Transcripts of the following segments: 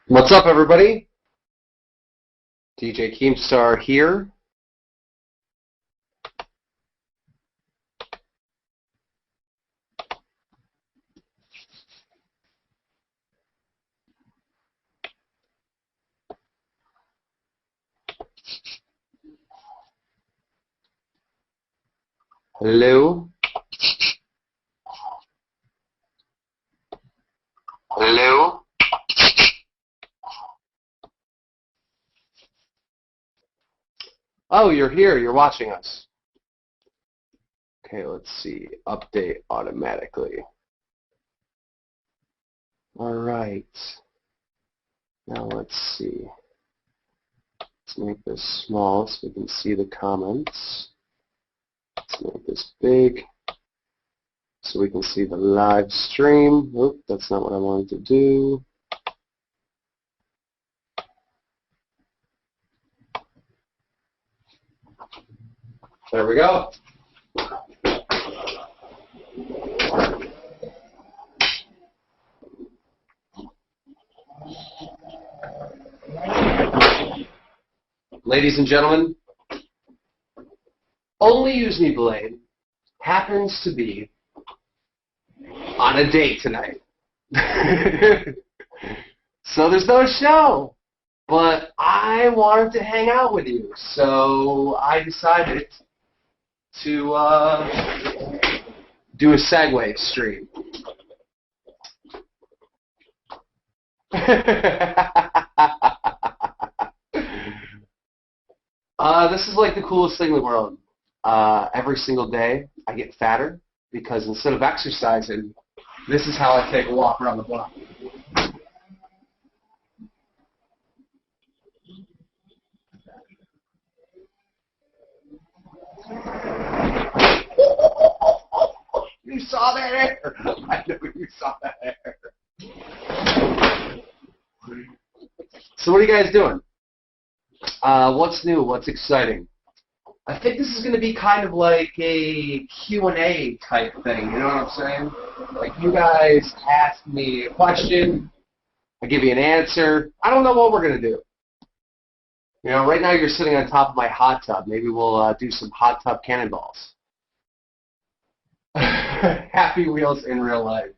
What's up, everybody? DJ Keemstar here. Hello? Hello? Oh, you're here. You're watching us. Okay, let's see. Update automatically. All right. Now let's see. Let's make this small so we can see the comments. Let's make this big so we can see the live stream. Oop, that's not what I wanted to do. There we go. Ladies and gentlemen, Only Use Me Blade happens to be on a date tonight. So there's no show, but I wanted to hang out with you, so I decided to do a Segway stream. This is like the coolest thing in the world. Every single day I get fatter because instead of exercising, this is how I take a walk around the block. You saw that hair! I know you saw that hair. So what are you guys doing? What's new? What's exciting? I think this is going to be kind of like a Q&A type thing, you know what I'm saying? Like you guys ask me a question, I give you an answer. I don't know what we're going to do. You know, right now you're sitting on top of my hot tub. Maybe we'll do some hot tub cannonballs. Happy Wheels in real life.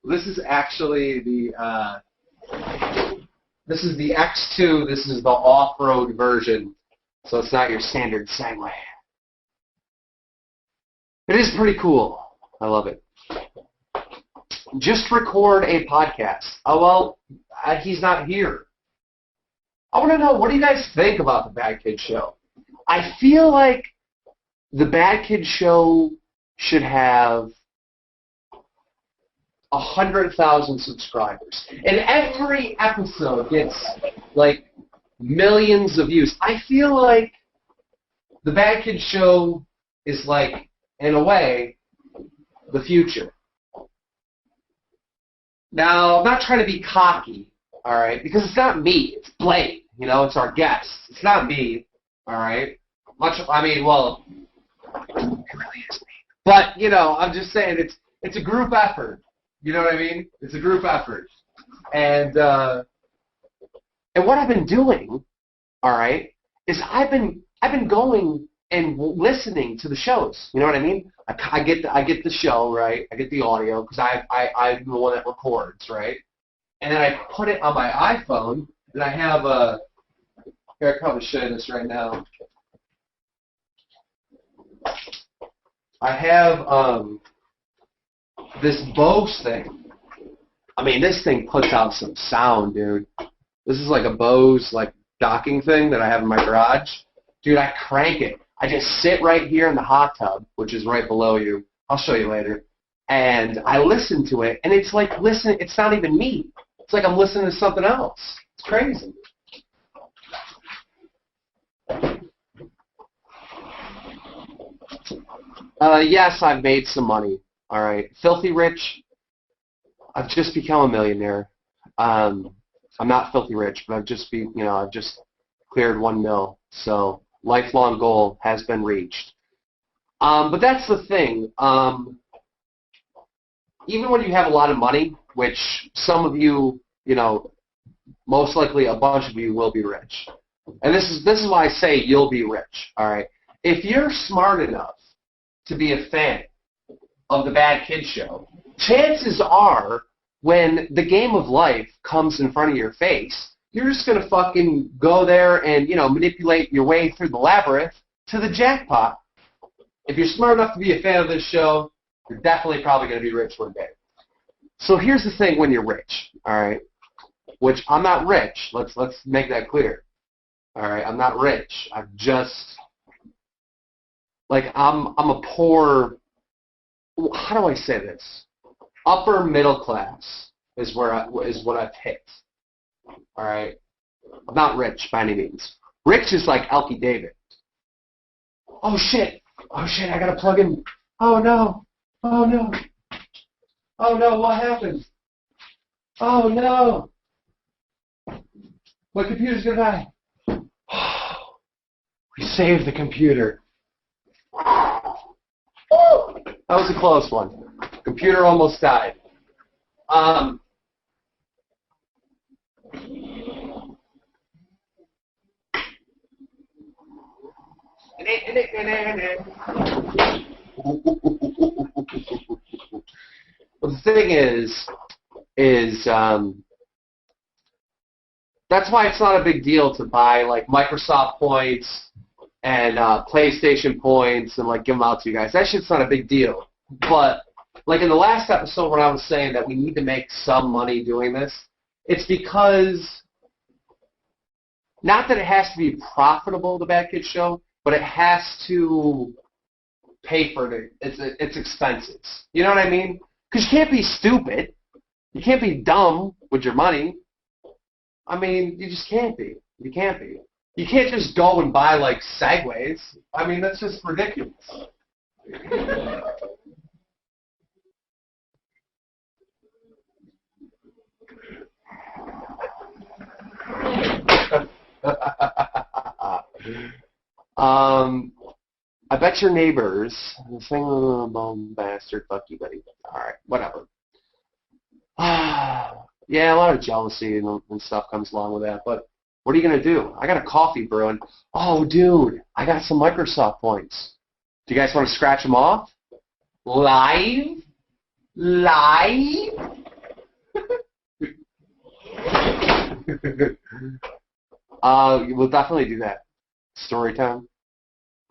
This is actually the this is the X2. This is the off-road version, so it's not your standard Segway. It is pretty cool. I love it. Just record a podcast. Oh well, he's not here. I want to know, what do you guys think about the Bad Kid Show? I feel like the Bad Kid Show should have 100,000 subscribers. And every episode gets, like, millions of views. I feel like the Bad Kid Show is, like, in a way, the future. Now, I'm not trying to be cocky, all right, because it's not me. It's Blade. You know, it's our guest. It's not me, all right? I mean, well, it really is me. But, you know, I'm just saying it's a group effort. You know what I mean? It's a group effort. And what I've been doing, all right, is I've been going and listening to the shows. You know what I mean? I get the show, right? I get the audio because I'm the one that records, right? And then I put it on my iPhone, and I have a. Here, I can probably show you this right now. I have this Bose thing. I mean, this thing puts out some sound, dude. This is like a Bose like docking thing that I have in my garage. Dude, I crank it. I just sit right here in the hot tub, which is right below you. I'll show you later. And I listen to it, and it's like listening. It's not even me. It's like I'm listening to something else. It's crazy. Yes, I've made some money. All right, filthy rich. I've just become a millionaire. I'm not filthy rich, but I've just cleared 1 mil. So lifelong goal has been reached. But that's the thing. Even when you have a lot of money, which some of you, you know, most likely a bunch of you will be rich. And this is why I say you'll be rich, all right? If you're smart enough to be a fan of the Bad Kid Show, chances are when the game of life comes in front of your face, you're just going to fucking go there and, you know, manipulate your way through the labyrinth to the jackpot. If you're smart enough to be a fan of this show, you're definitely probably going to be rich one day. So here's the thing when you're rich, all right? Which I'm not rich. Let's make that clear. All right, I'm not rich. I'm just like I'm a poor. How do I say this? Upper middle class is what I've hit. All right, I'm not rich by any means. Rich is like Elkie David. Oh shit! Oh shit! I gotta plug in. Oh no! Oh no! Oh no! What happened? Oh no! My computer's gonna die. We saved the computer. That was a close one. Computer almost died. Well, the thing is that's why it's not a big deal to buy like Microsoft points and PlayStation points and like give them out to you guys. That shit's not a big deal. But like in the last episode when I was saying that we need to make some money doing this, it's because not that it has to be profitable, the Bad Kid Show, but it has to pay for its expenses. You know what I mean? Because you can't be stupid. You can't be dumb with your money. I mean, you just can't be. You can't be. You can't just go and buy, like, Segways. I mean, that's just ridiculous. I bet your neighbors, sing a bum bastard, fuck you, buddy. All right, whatever. Yeah, a lot of jealousy and stuff comes along with that, but what are you going to do? I got a coffee brewing. Oh, dude, I got some Microsoft points. Do you guys want to scratch them off? Live? Live? We'll definitely do that. Story time?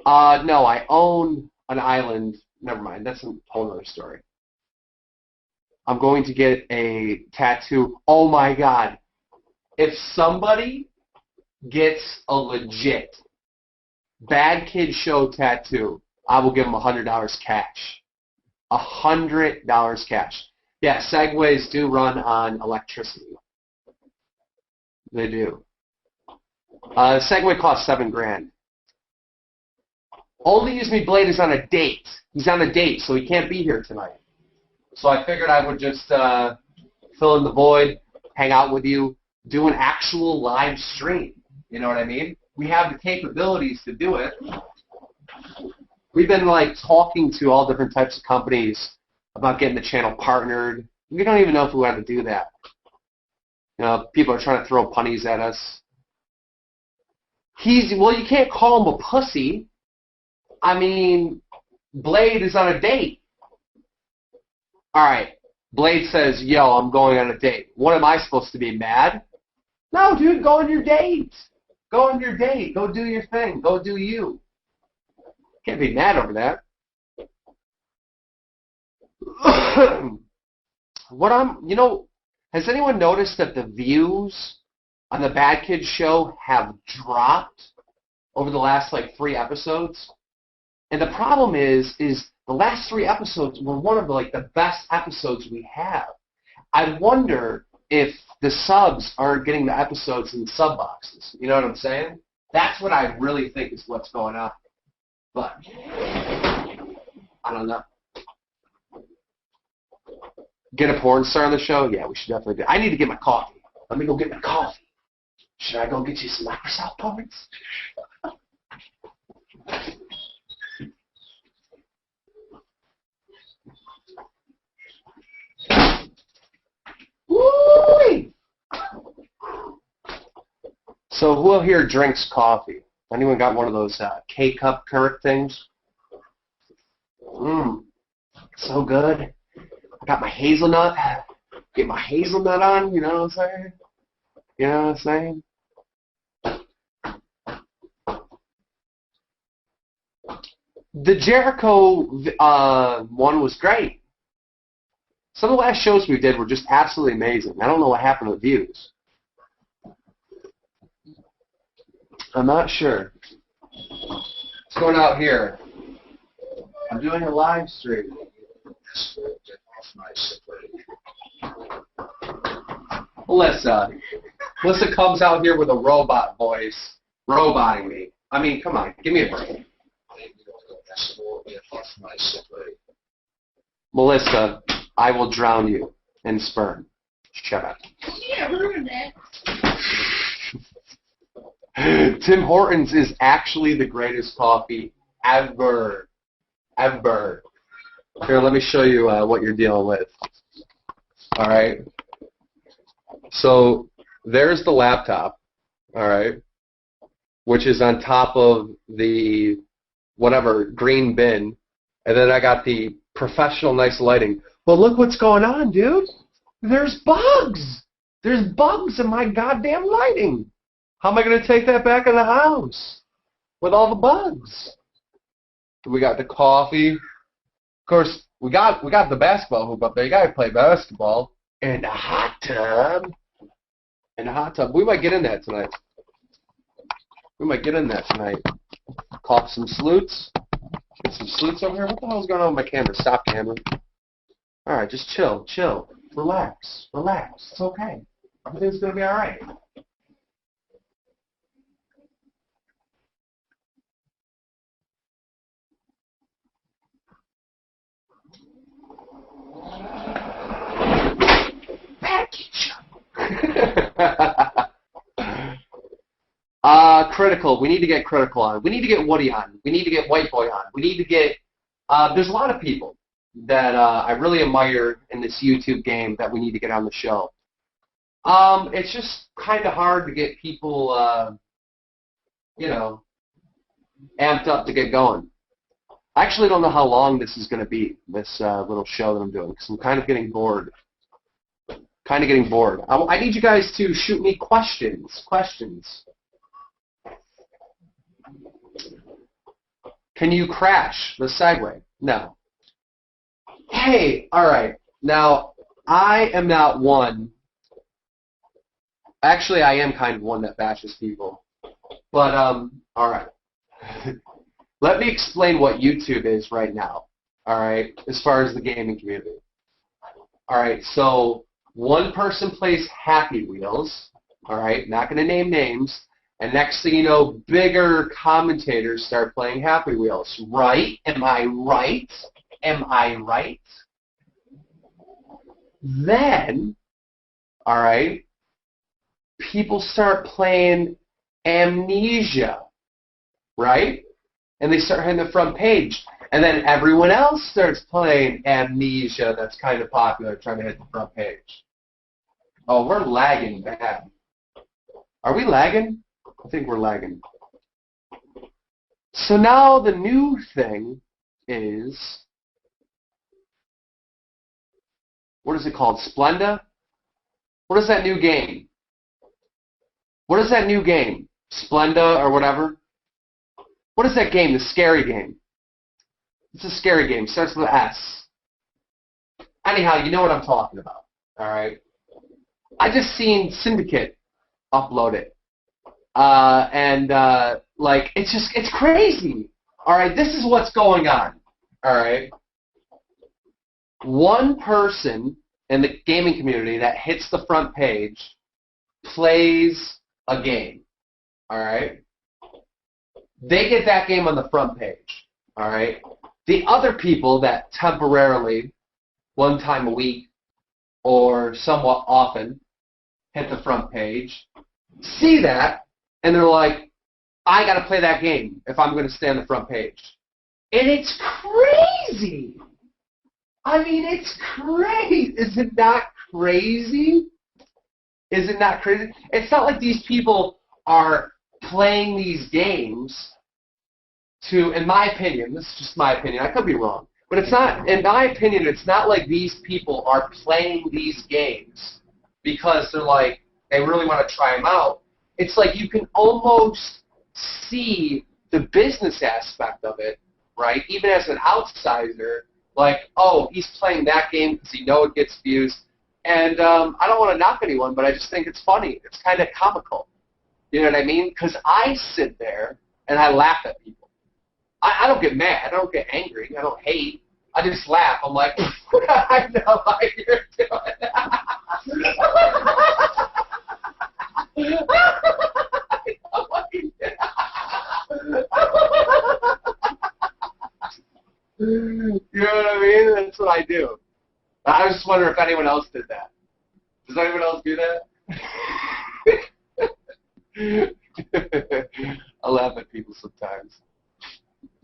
No, I own an island. Never mind, that's a whole other story. I'm going to get a tattoo. Oh my god. If somebody gets a legit Bad Kid Show tattoo, I will give them $100 cash. $100 cash. Yeah, Segways do run on electricity. They do. Segway costs $7,000. Only Use Me Blade is on a date. He's on a date, so he can't be here tonight. So I figured I would just fill in the void, hang out with you, do an actual live stream. You know what I mean? We have the capabilities to do it. We've been like talking to all different types of companies about getting the channel partnered. We don't even know if we want to do that. You know, people are trying to throw punnies at us. Well, you can't call him a pussy. I mean, Blade is on a date. All right, Blade says, yo, I'm going on a date. What am I supposed to be, mad? No, dude, go on your date. Go on your date. Go do your thing. Go do you. Can't be mad over that. Has anyone noticed that the views on the Bad Kid Show have dropped over the last, like, 3 episodes? And the problem is the last 3 episodes were one of the best episodes we have. I wonder if the subs aren't getting the episodes in sub boxes. You know what I'm saying? That's what I really think is what's going on. But I don't know. Get a porn star on the show? Yeah, we should definitely do. I need to get my coffee. Let me go get my coffee. Should I go get you some Microsoft points? Woo! So who here drinks coffee? Anyone got one of those K-cup Keurig things? So good. I got my hazelnut. Get my hazelnut on, you know what I'm saying? You know what I'm saying? The Jericho one was great. Some of the last shows we did were just absolutely amazing. I don't know what happened to the views. I'm not sure. What's going out here? I'm doing a live stream. Melissa comes out here with a robot voice, roboting me. I mean, come on, give me a break. Melissa, I will drown you in sperm. Shut up. Yeah, heard that. Tim Hortons is actually the greatest coffee ever. Ever. Here, let me show you what you're dealing with. All right. So there's the laptop, all right, which is on top of the whatever green bin, and then I got the professional nice lighting. But look what's going on, dude. There's bugs. There's bugs in my goddamn lighting. How am I going to take that back in the house with all the bugs? We got the coffee. Of course, we got the basketball hoop up there. You got to play basketball in the hot tub. In the hot tub. We might get in that tonight. Caught some sleuths. Get some sleuths over here. What the hell's going on with my camera? Stop, camera. All right, just chill. Relax. It's okay. Everything's going to be all right. Critical. We need to get Critical on. We need to get Woody on. We need to get White Boy on. We need to get... there's a lot of people that I really admire in this YouTube game that we need to get on the show. It's just kind of hard to get people, amped up to get going. I actually don't know how long this is going to be, this little show that I'm doing, because I'm kind of getting bored. I need you guys to shoot me questions. Can you crash the Segway? No. Hey, all right. Now, I am not one. Actually, I am kind of one that bashes people. But, all right. Let me explain what YouTube is right now, all right, as far as the gaming community. All right, so one person plays Happy Wheels, all right, not going to name names, and next thing you know, bigger commentators start playing Happy Wheels, right? Am I right? Then, all right, people start playing Amnesia, right? And they start hitting the front page. And then everyone else starts playing Amnesia that's kind of popular, trying to hit the front page. Oh, we're lagging bad. Are we lagging? I think we're lagging. So now the new thing is, what is it called? Splenda? What is that new game? Splenda or whatever? What is that game? The scary game. It's a scary game. Starts with an S. Anyhow, you know what I'm talking about. All right. I just seen Syndicate upload it. Like, it's crazy. All right. This is what's going on. All right. One person in the gaming community that hits the front page plays a game. All right. They get that game on the front page. All right. The other people that temporarily, one time a week or somewhat often, hit the front page, see that, and they're like, I got to play that game if I'm going to stay on the front page. And it's crazy. I mean, it's crazy. Is it not crazy? It's not like these people are playing these games to, in my opinion, this is just my opinion, I could be wrong, but it's not, in my opinion, it's not like these people are playing these games because they're like, they really want to try them out. It's like you can almost see the business aspect of it, right? Even as an outsider, like, oh, he's playing that game because he knows it gets views. And I don't want to knock anyone, but I just think it's funny. It's kind of comical. You know what I mean? Because I sit there and I laugh at people. I don't get mad. I don't get angry. I don't hate. I just laugh. I'm like, I know how you're doing. You know what I mean? That's what I do. I was just wondering if anyone else did that. Does anyone else do that? I laugh at people sometimes.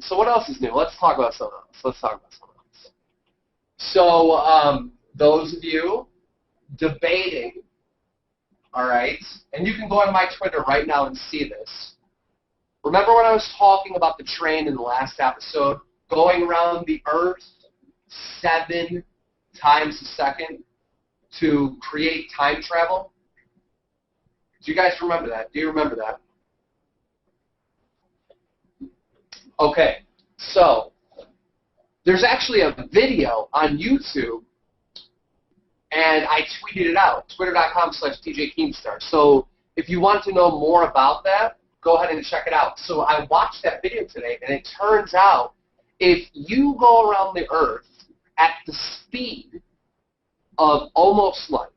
So what else is new? Let's talk about something else. So those of you debating, all right, and you can go on my Twitter right now and see this. Remember when I was talking about the train in the last episode going around the Earth 7 times a second to create time travel? Do you guys remember that? Do you remember that? Okay, so there's actually a video on YouTube, and I tweeted it out, twitter.com/DJKeemstar. So if you want to know more about that, go ahead and check it out. So I watched that video today, and it turns out if you go around the Earth at the speed of almost light,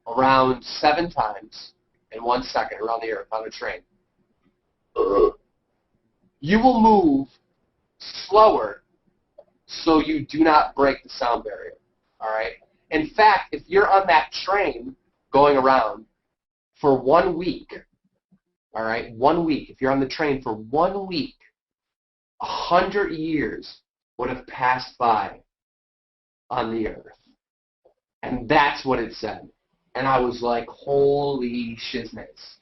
around 7 times in 1 second around the Earth on a train, you will move slower so you do not break the sound barrier, all right? In fact, if you're on that train going around for 1 week, all right, 1 week, if you're on the train for 1 week, 100 years would have passed by on the Earth. And that's what it said. And I was like, holy shiznits.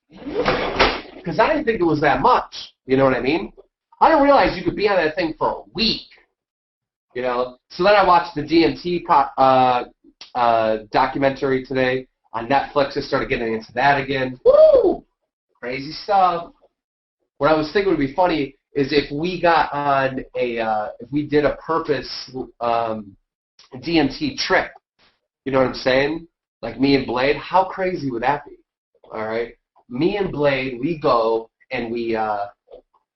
Because I didn't think it was that much. You know what I mean? I didn't realize you could be on that thing for a week. You know? So then I watched the DMT documentary today on Netflix. I started getting into that again. Woo! Crazy stuff. What I was thinking would be funny is if we got on if we did a purpose DMT trip. You know what I'm saying? Like me and Blade. How crazy would that be? All right? Me and Blade, we go and we,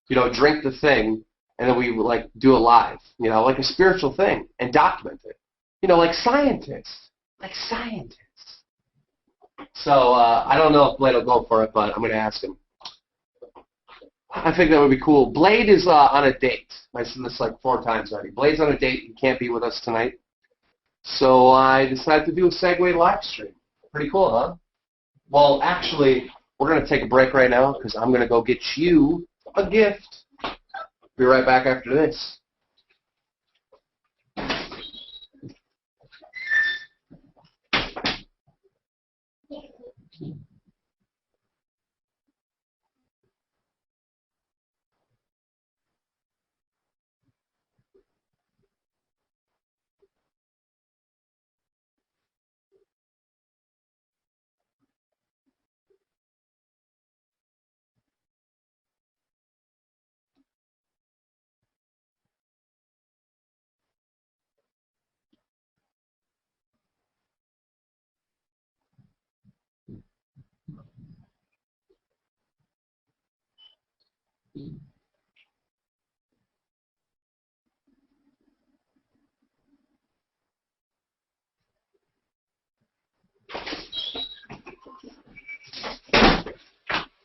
drink the thing, and then we, like, do it live, like a spiritual thing, and document it. Like scientists. Like scientists. So, I don't know if Blade will go for it, but I'm going to ask him. I think that would be cool. Blade is on a date. I said this like 4 times already. Blade's on a date. He can't be with us tonight. So I decided to do a Segway live stream. Pretty cool, huh? Well, actually, we're going to take a break right now because I'm going to go get you a gift. Be right back after this.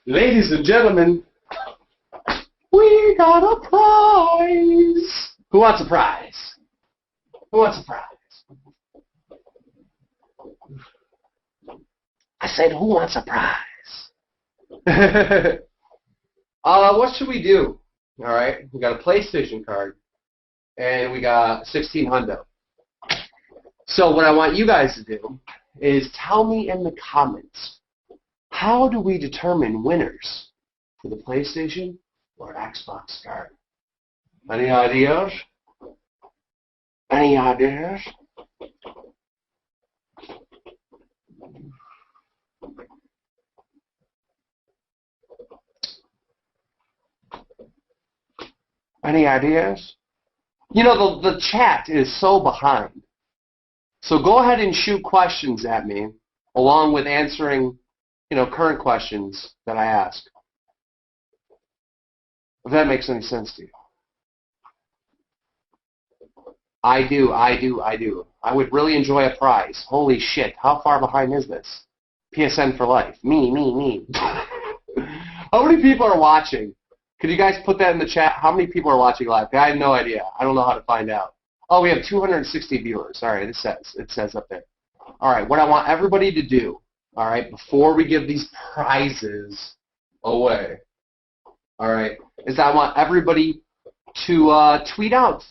Ladies and gentlemen, we got a prize. Who wants a prize? Who wants a prize? I said, who wants a prize? What should we do? All right, we got a PlayStation card, and we got 16 hundo. So what I want you guys to do is tell me in the comments How do we determine winners for the PlayStation or Xbox card? Any ideas? Any ideas? Any ideas? You know, the chat is so behind. So go ahead and shoot questions at me, along with answering, current questions that I ask. If that makes any sense to you. I do. I would really enjoy a prize. Holy shit, how far behind is this? PSN for life. Me. How many people are watching? Could you guys put that in the chat? How many people are watching live? I have no idea. I don't know how to find out. Oh, we have 260 viewers. All right, it says up there. All right, what I want everybody to do, all right, before we give these prizes away, all right, is I want everybody to tweet out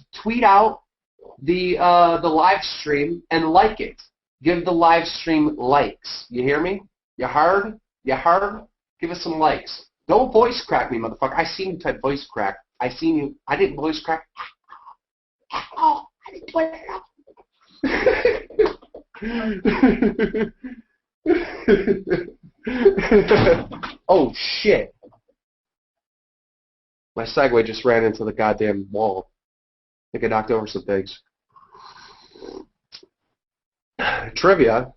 the live stream and like it. Give the live stream likes. You hear me? You heard? Give us some likes. Don't voice crack me, motherfucker. I seen you type voice crack. I seen you. I didn't voice crack. Oh, I didn't play it out. Oh, shit. My Segway just ran into the goddamn wall. I think I knocked over some things. Trivia?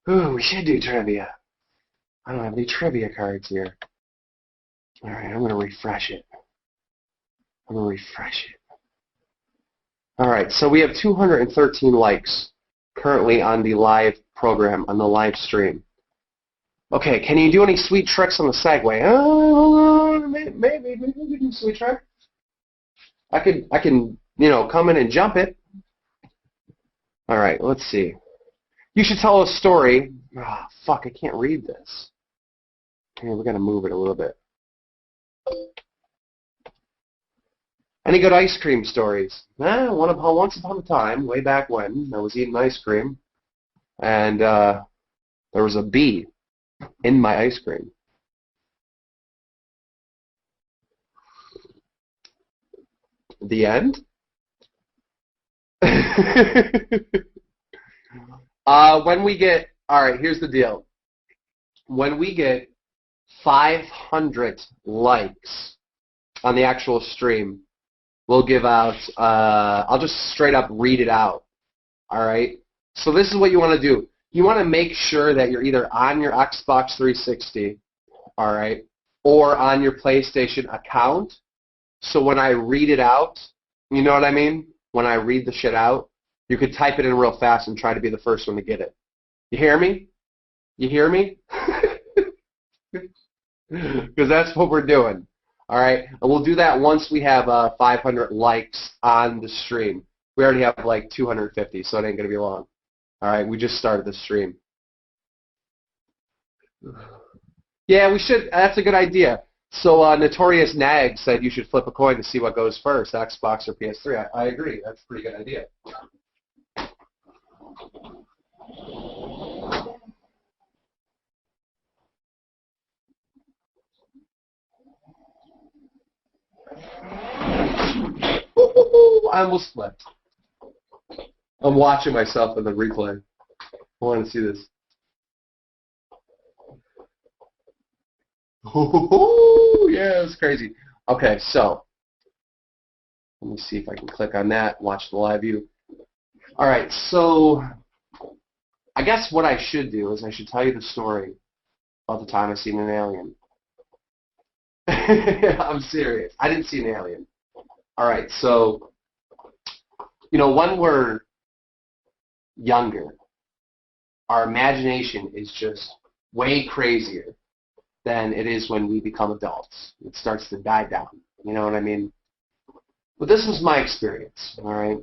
Ooh, we should do trivia. I don't have any trivia cards here. Alright, I'm going to refresh it. Alright, so we have 213 likes currently on the live program, on the live stream. Okay, can you do any sweet tricks on the Segway? Maybe we can do a sweet trick. I can, come in and jump it. Alright, let's see. You should tell a story. Ah, fuck, I can't read this. Okay, we're going to move it a little bit. Any good ice cream stories? Once upon a time, way back when, I was eating ice cream, and there was a bee in my ice cream. The end? When we get, alright, here's the deal. When we get 500 likes on the actual stream, we'll give out, I'll just straight up read it out. Alright? So this is what you want to do. You want to make sure that you're either on your Xbox 360, alright, or on your PlayStation account. So when I read it out, you know what I mean? When I read the shit out, you could type it in real fast and try to be the first one to get it. You hear me? You hear me? Because that's what we're doing. All right? And we'll do that once we have 500 likes on the stream. We already have like 250, so it ain't going to be long. All right? We just started the stream. Yeah, we should. That's a good idea. So Notorious Nag said you should flip a coin to see what goes first, Xbox or PS3. I agree. That's a pretty good idea. I almost flipped. I'm watching myself in the replay. I want to see this. Yeah, it's crazy. Okay, so let me see if I can click on that, watch the live view. All right, so I guess what I should do is I should tell you the story about the time I seen an alien. I'm serious. I didn't see an alien. All right, so, when we're younger, our imagination is just way crazier than it is when we become adults. It starts to die down. You know what I mean? But this was my experience, all right?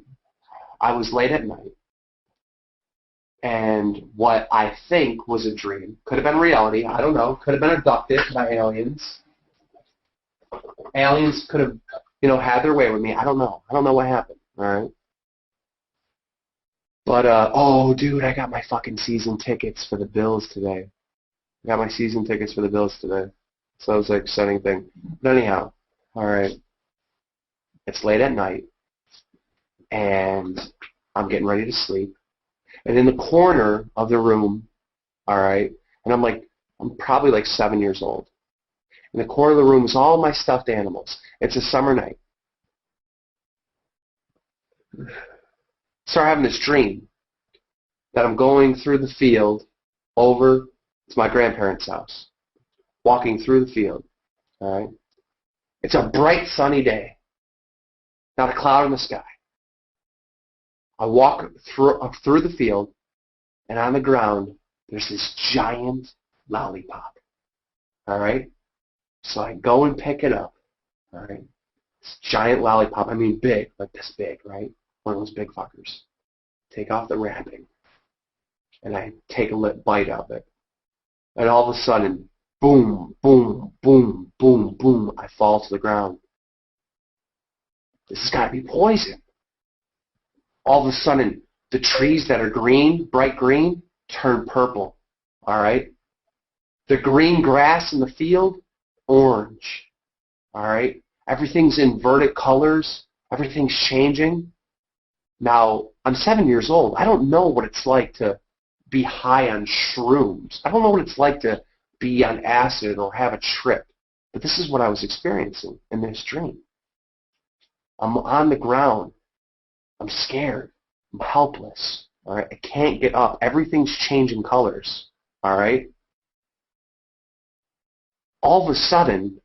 I was late at night, and what I think was a dream, could have been reality, I don't know, could have been abducted by aliens. Aliens could have, had their way with me. I don't know. I don't know what happened, all right? But, oh, dude, I got my fucking season tickets for the Bills today. I got my season tickets for the Bills today. So that was an exciting thing. But anyhow, all right. It's late at night, and I'm getting ready to sleep. And in the corner of the room, all right, and I'm probably like 7 years old. In the corner of the room is all my stuffed animals. It's a summer night. Start having this dream that I'm going through the field over to my grandparents' house, walking through the field. All right, it's a bright sunny day, not a cloud in the sky. I walk through the field, and on the ground there's this giant lollipop. All right, so I go and pick it up. All right, this giant lollipop. I mean, big, like this big, right? One of those big fuckers. Take off the wrapping, and I take a bite of it. And all of a sudden, boom, boom, boom, boom, boom, I fall to the ground. This has got to be poison. All of a sudden, the trees that are green, bright green, turn purple. All right? The green grass in the field, orange. All right? Everything's inverted colors. Everything's changing. Now, I'm 7 years old. I don't know what it's like to be high on shrooms. I don't know what it's like to be on acid or have a trip. But this is what I was experiencing in this dream. I'm on the ground. I'm scared. I'm helpless. All right? I can't get up. Everything's changing colors. All right? All of a sudden,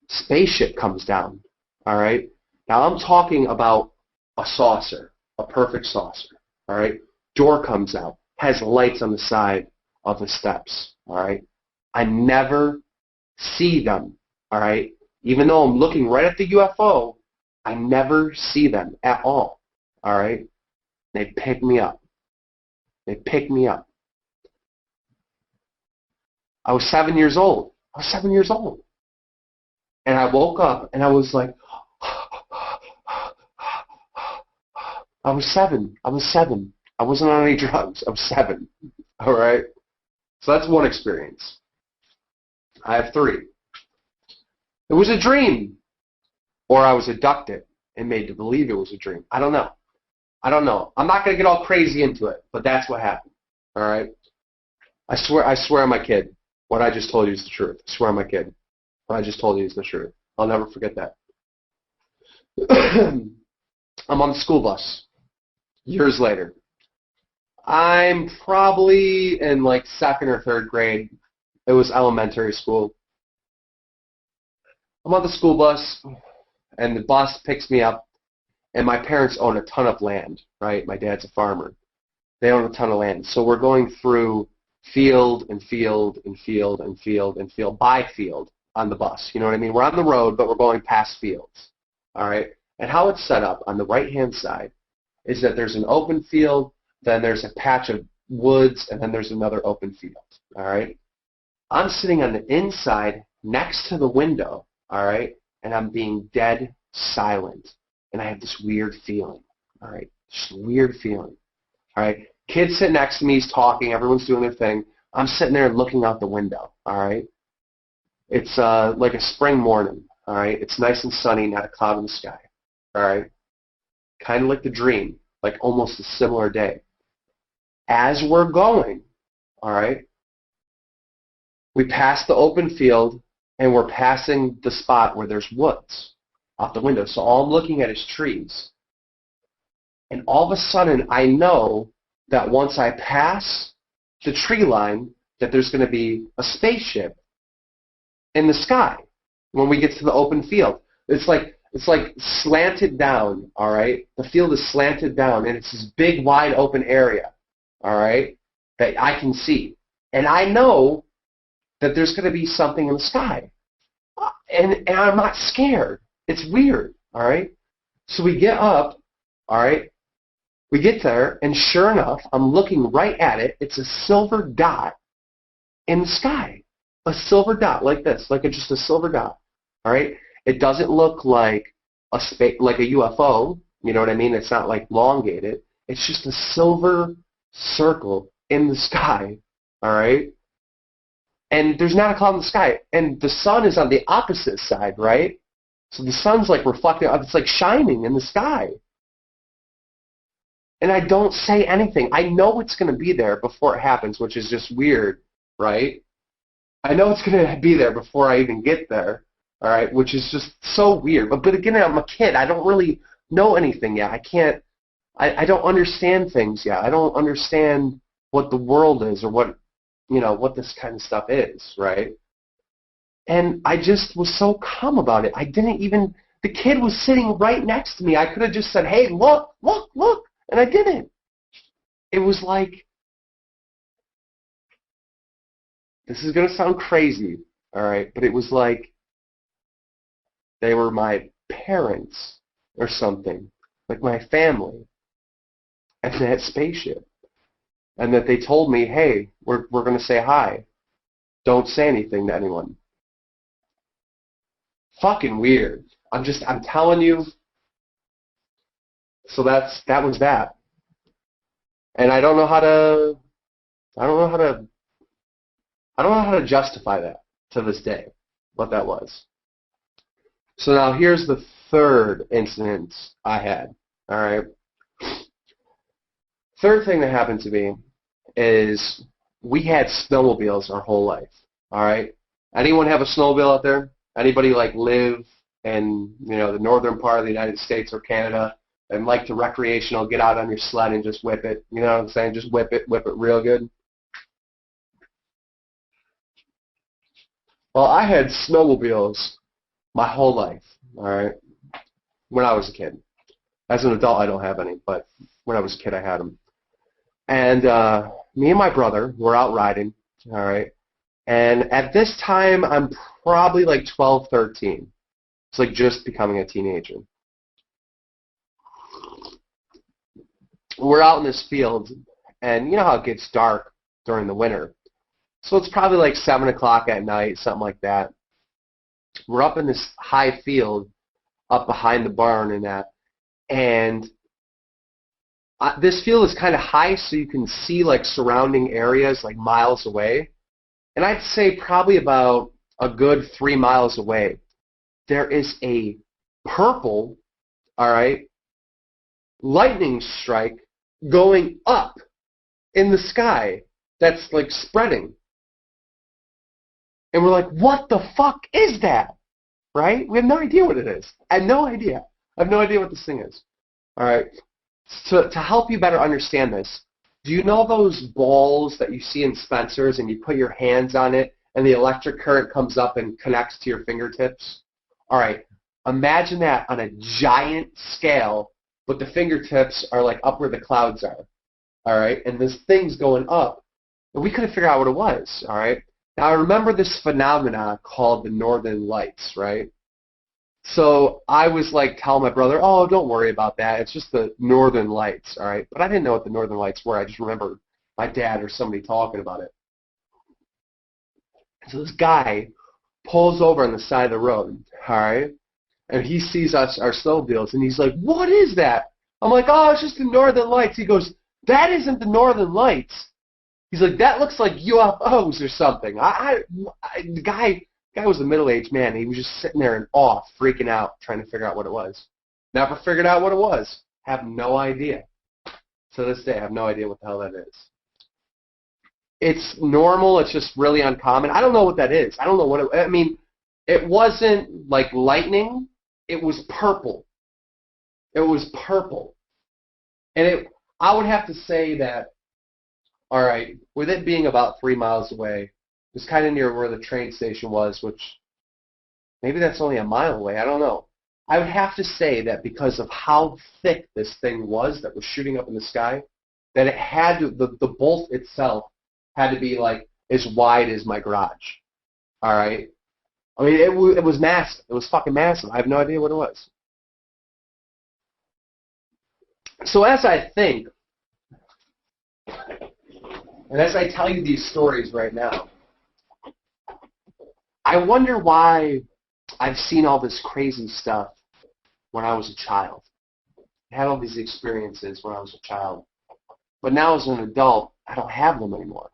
spaceship comes down. All right? Now I'm talking about a saucer, a perfect saucer. All right? Door comes out, has lights on the side of the steps. All right? I never see them. All right? Even though I'm looking right at the UFO, I never see them at all. All right? They pick me up. They pick me up. I was 7 years old. I was 7 years old. And I woke up and I was like, I was seven. I was 7. I wasn't on any drugs. I was 7. All right? So that's one experience. I have 3. It was a dream. Or I was abducted and made to believe it was a dream. I don't know. I don't know. I'm not going to get all crazy into it, but that's what happened. All right? I swear on my kid, what I just told you is the truth. I swear on my kid, what I just told you is the truth. I'll never forget that. I'm on the school bus years later. I'm probably in like 2nd or 3rd grade. It was elementary school. I'm on the school bus, and the bus picks me up, and my parents own a ton of land, right? My dad's a farmer. They own a ton of land. So we're going through field and field and field and field and field by field on the bus. You know what I mean? We're on the road, but we're going past fields. All right? And how it's set up on the right-hand side is that there's an open field, then there's a patch of woods, and then there's another open field. All right? I'm sitting on the inside next to the window, all right? And I'm being dead silent. And I have this weird feeling, all right? Just a weird feeling, all right? Kid sitting next to me is talking. Everyone's doing their thing. I'm sitting there looking out the window, all right? It's like a spring morning, all right? It's nice and sunny, not a cloud in the sky, all right? Kind of like the dream, like almost a similar day. As we're going, all right, we pass the open field, and we're passing the spot where there's woods out the window. So all I'm looking at is trees. And all of a sudden, I know that once I pass the tree line, that there's going to be a spaceship in the sky when we get to the open field. It's like slanted down, all right? The field is slanted down, and it's this big, wide open area, all right, that I can see. And I know that there's going to be something in the sky. And I'm not scared. It's weird, all right? So we get up, all right? We get there, and sure enough, I'm looking right at it. It's a silver dot in the sky. A silver dot like this, just a silver dot, all right? It doesn't look like a UFO, you know what I mean? It's not like elongated. It's just a silver circle in the sky, all right? and there's not a cloud in the sky, and the sun is on the opposite side, right? So the sun's like reflecting, it's like shining in the sky. And I don't say anything. I know it's going to be there before it happens, which is just weird, right? I know it's going to be there before I even get there, all right, which is just so weird. But again, I'm a kid. I don't really know anything yet. I don't understand things yet. I don't understand what the world is or what this kind of stuff is, right? And I just was so calm about it. I didn't even, the kid was sitting right next to me. I could have just said, hey, look, look, look. And I didn't. It was like, this is going to sound crazy, all right, but it was like they were my parents or something, like my family, and that spaceship. And that they told me, hey, we're going to say hi. Don't say anything to anyone. Fucking weird. I'm telling you. So that was that. And I don't know how to justify that to this day, what that was. So now here's the third incident I had, all right? Third thing that happened to me is we had snowmobiles our whole life, all right? Anyone have a snowmobile out there? Anybody like live in, the northern part of the United States or Canada and like to recreational, get out on your sled and just whip it, you know what I'm saying? Just whip it real good. Well, I had snowmobiles my whole life, all right, when I was a kid. As an adult, I don't have any, but when I was a kid, I had them. And me and my brother were out riding, all right, and at this time, I'm probably like 12, 13. It's like just becoming a teenager. We're out in this field, and you know how it gets dark during the winter. So it's probably like 7 o'clock at night, something like that. We're up in this high field up behind the barn and that. And this field is kind of high, so you can see like surrounding areas like miles away. And I'd say probably about a good 3 miles away, there is a purple, all right, lightning strike going up in the sky that's like spreading. And we're like, what the fuck is that? Right? We have no idea what it is. I have no idea. I have no idea what this thing is. All right. So to help you better understand this, do you know those balls that you see in Spencer's and you put your hands on it and the electric current comes up and connects to your fingertips? All right. Imagine that on a giant scale, but the fingertips are like up where the clouds are. All right. And this thing's going up. And we couldn't figure out what it was. All right. Now, I remember this phenomena called the Northern Lights, right? So I was like telling my brother, oh, don't worry about that. It's just the Northern Lights, all right? But I didn't know what the Northern Lights were. I just remember my dad or somebody talking about it. So this guy pulls over on the side of the road, all right? And he sees us, our snowmobiles, and he's like, what is that? I'm like, oh, it's just the Northern Lights. He goes, that isn't the Northern Lights. He's like, that looks like UFOs or something. The guy was a middle-aged man. He was just sitting there in awe, freaking out, trying to figure out what it was. Never figured out what it was. Have no idea. To this day, I have no idea what the hell that is. It's normal. It's just really uncommon. I don't know what that is. I don't know what it, I mean, it wasn't like lightning. It was purple. It was purple. And I would have to say that, all right, with it being about 3 miles away, it was kind of near where the train station was, which maybe that's only a mile away. I don't know. I would have to say that because of how thick this thing was that was shooting up in the sky, that it had to, the bolt itself had to be like as wide as my garage. All right? I mean, it was massive. It was fucking massive. I have no idea what it was. So as I think, and as I tell you these stories right now, I wonder why I've seen all this crazy stuff when I was a child. I had all these experiences when I was a child. But now as an adult, I don't have them anymore.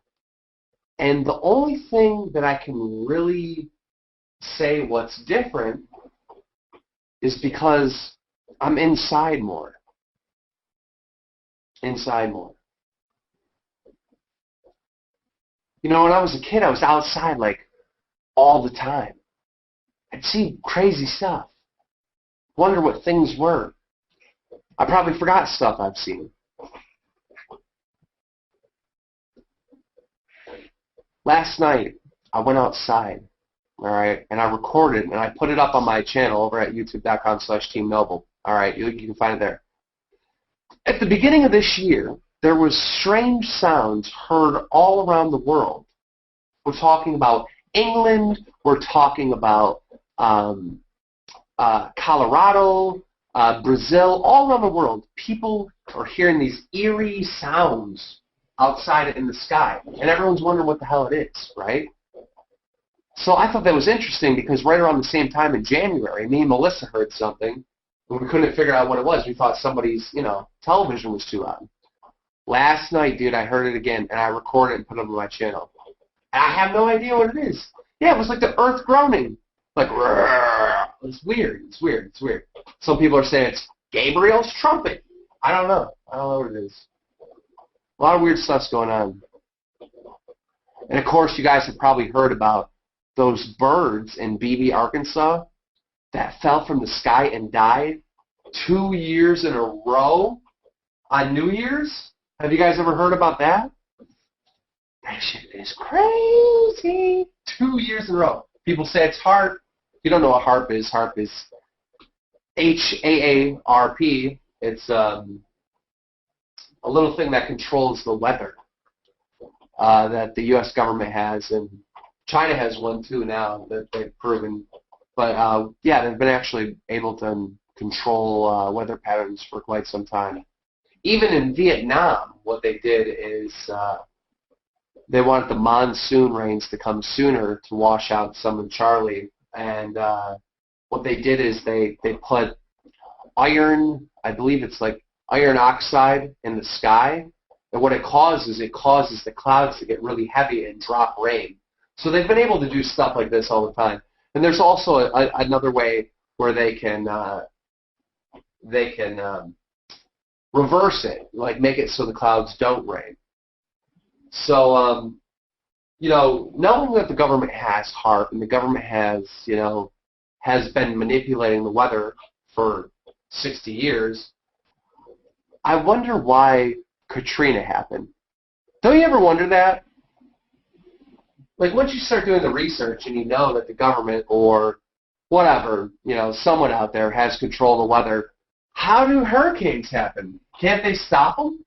And the only thing that I can really say what's different is because I'm inside more. Inside more. You know, when I was a kid, I was outside like all the time. I'd see crazy stuff. Wonder what things were. I probably forgot stuff I've seen. Last night, I went outside, all right, and I recorded, and I put it up on my channel over at youtube.com/teamnoble. All right, you can find it there. At the beginning of this year, there was strange sounds heard all around the world. We're talking about England. We're talking about Colorado, Brazil, all around the world. People are hearing these eerie sounds outside in the sky, and everyone's wondering what the hell it is, right? So I thought that was interesting because right around the same time in January, me and Melissa heard something, and we couldn't figure out what it was. We thought somebody's, television was too loud. Last night, dude, I heard it again, and I recorded it and put it on my channel. And I have no idea what it is. Yeah, it was like the earth groaning. Like, it's weird. It's weird. It's weird. Some people are saying it's Gabriel's trumpet. I don't know. I don't know what it is. A lot of weird stuff's going on. And, of course, you guys have probably heard about those birds in Beebe, Arkansas that fell from the sky and died 2 years in a row on New Year's. Have you guys ever heard about that? That shit is crazy. 2 years in a row. People say it's HAARP. If you don't know what HAARP is HAARP. It's a little thing that controls the weather that the U.S. government has, and China has one too now that they've proven. But yeah, they've been actually able to control weather patterns for quite some time. Even in Vietnam, what they did is they wanted the monsoon rains to come sooner to wash out some of Charlie. And what they did is they put iron, I believe it's like iron oxide in the sky. And what it causes the clouds to get really heavy and drop rain. So they've been able to do stuff like this all the time. And there's also another way where they can reverse it, like make it so the clouds don't rain. So, knowing that the government has HAARP and the government has been manipulating the weather for 60 years, I wonder why Katrina happened. Don't you ever wonder that? Like, once you start doing the research and you know that the government or whatever, someone out there has control of the weather, how do hurricanes happen? Can't they stop them?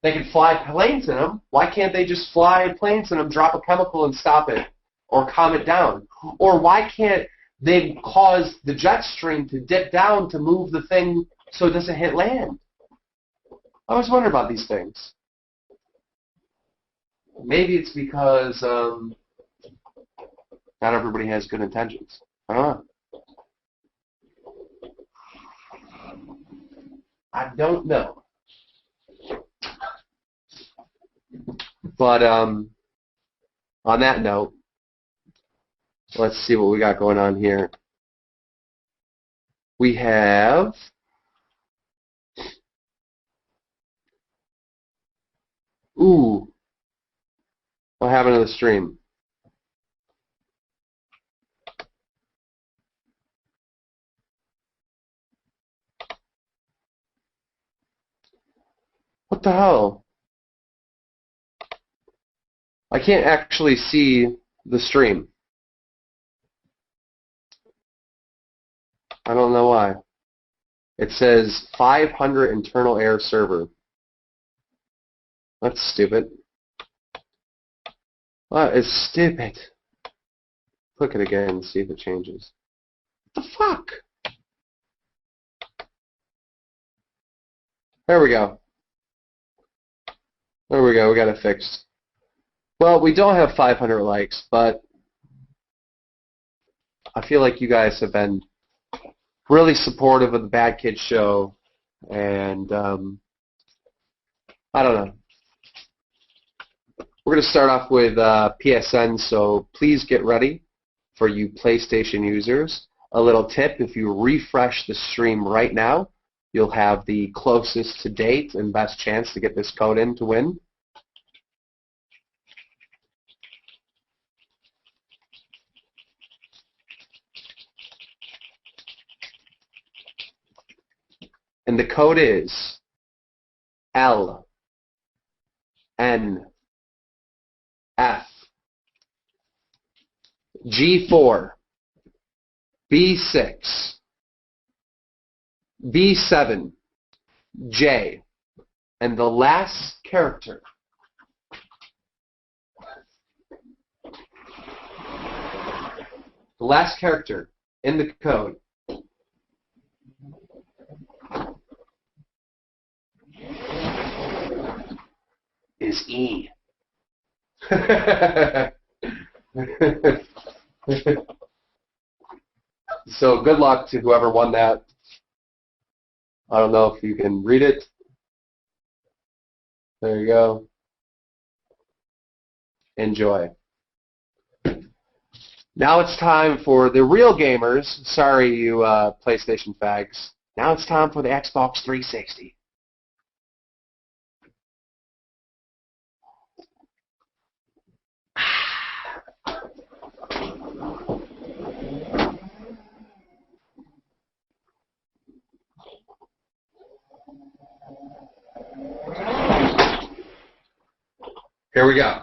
They can fly planes in them. Why can't they just fly planes in them, drop a chemical and stop it or calm it down? Or why can't they cause the jet stream to dip down to move the thing so it doesn't hit land? I always wonder about these things. Maybe it's because not everybody has good intentions. I don't know. I don't know. But on that note, let's see what we got going on here. We have what happened to the stream? What the hell? I can't actually see the stream. I don't know why. It says 500 internal air server. That's stupid. That is stupid. Click it again and see if it changes. What the fuck? There we go. There we go. We got it fixed. Well, we don't have 500 likes, but I feel like you guys have been really supportive of the Bad Kid Show, and I don't know. We're going to start off with PSN, so please get ready for you PlayStation users. A little tip, if you refresh the stream right now, you'll have the closest to date and best chance to get this code in to win. And the code is LNF G4 B6 B7 J, and the last character in the code is E. So good luck to whoever won that. I don't know if you can read it. There you go. Enjoy. Now it's time for the real gamers. Sorry, you PlayStation fags. Now it's time for the Xbox 360. Here we go.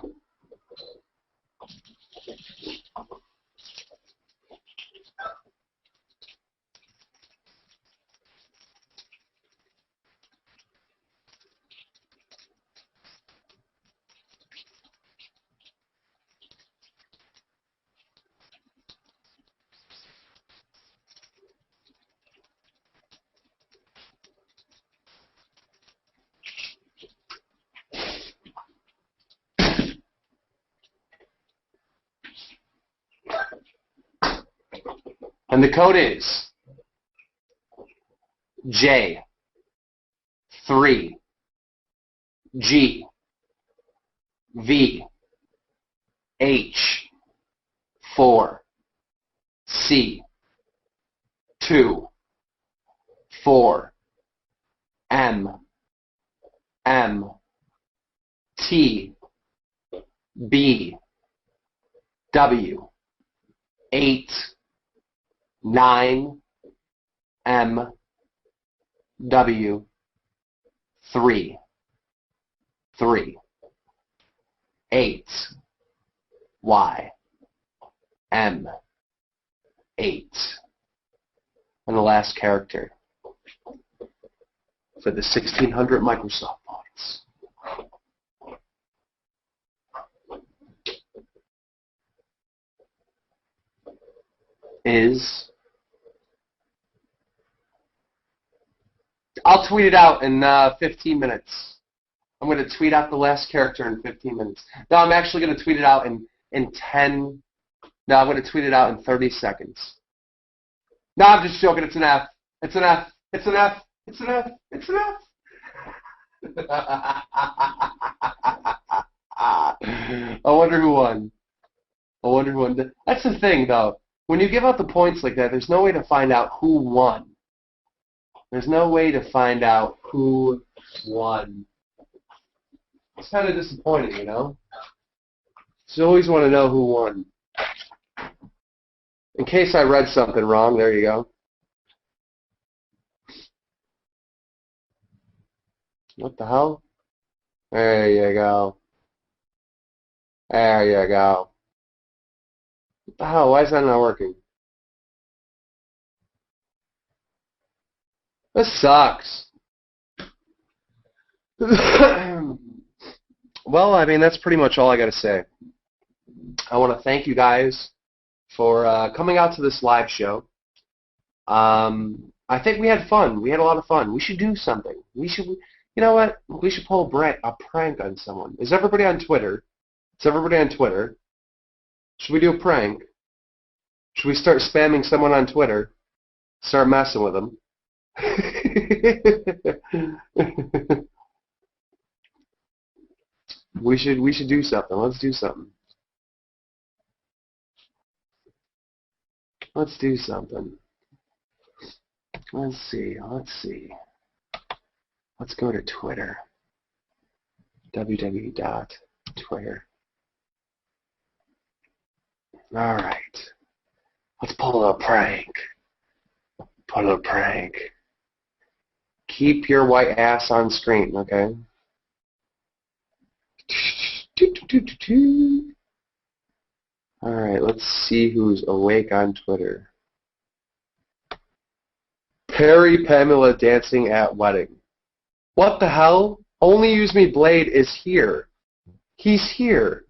And the code is J3 G V H 4 C 2 4 M T B W 8 9 M W 3 8 Y M 8, and the last character for the 1600 Microsoft points is, I'll tweet it out in 15 minutes. I'm going to tweet out the last character in 15 minutes. No, I'm actually going to tweet it out in 10. No, I'm going to tweet it out in 30 seconds. No, I'm just joking. It's an F. It's an F. It's an F. It's an F. It's an F. I wonder who won. I wonder who won. That's the thing, though. When you give out the points like that, there's no way to find out who won. There's no way to find out who won. It's kind of disappointing, you know? So you always want to know who won. In case I read something wrong, there you go. What the hell? There you go. There you go. What the hell? Why is that not working? This sucks. Well, I mean, that's pretty much all I got to say. I want to thank you guys for coming out to this live show. I think we had fun. We had a lot of fun. We should do something. We should, you know what? We should pull a prank on someone. Is everybody on Twitter? Is everybody on Twitter? Should we do a prank? Should we start spamming someone on Twitter? Start messing with them? We should do something. Let's do something. Let's do something. Let's see. Let's go to Twitter. www.twitter. All right. Let's pull a prank. Keep your white ass on screen, okay? All right, let's see who's awake on Twitter. Perry Pamela dancing at wedding. What the hell? Only Use Me Blade is here. He's here.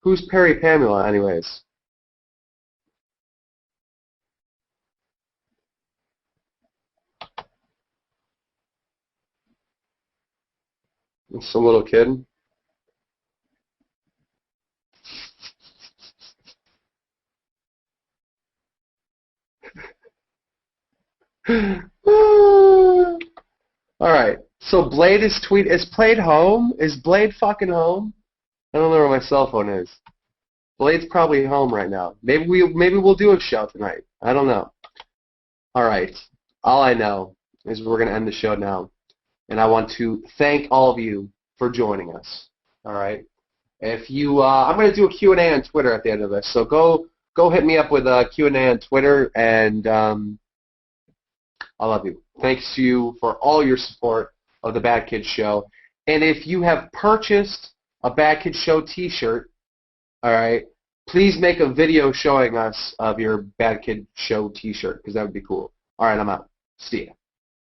Who's Perry Pamela, anyways? It's a little kid. Alright, so Blade is Blade home? Is Blade fucking home? I don't know where my cell phone is. Blade's probably home right now. Maybe we'll do a show tonight. I don't know. Alright, all I know is we're going to end the show now. And I want to thank all of you for joining us. Alright? If you, I'm going to do a Q&A on Twitter at the end of this, so go hit me up with a Q&A on Twitter, and I love you. Thanks to you for all your support of the Bad Kids Show. And if you have purchased a Bad Kids Show t-shirt, alright, please make a video showing us of your Bad Kid Show t-shirt, because that would be cool. Alright, I'm out. See ya.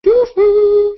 Doof-doof.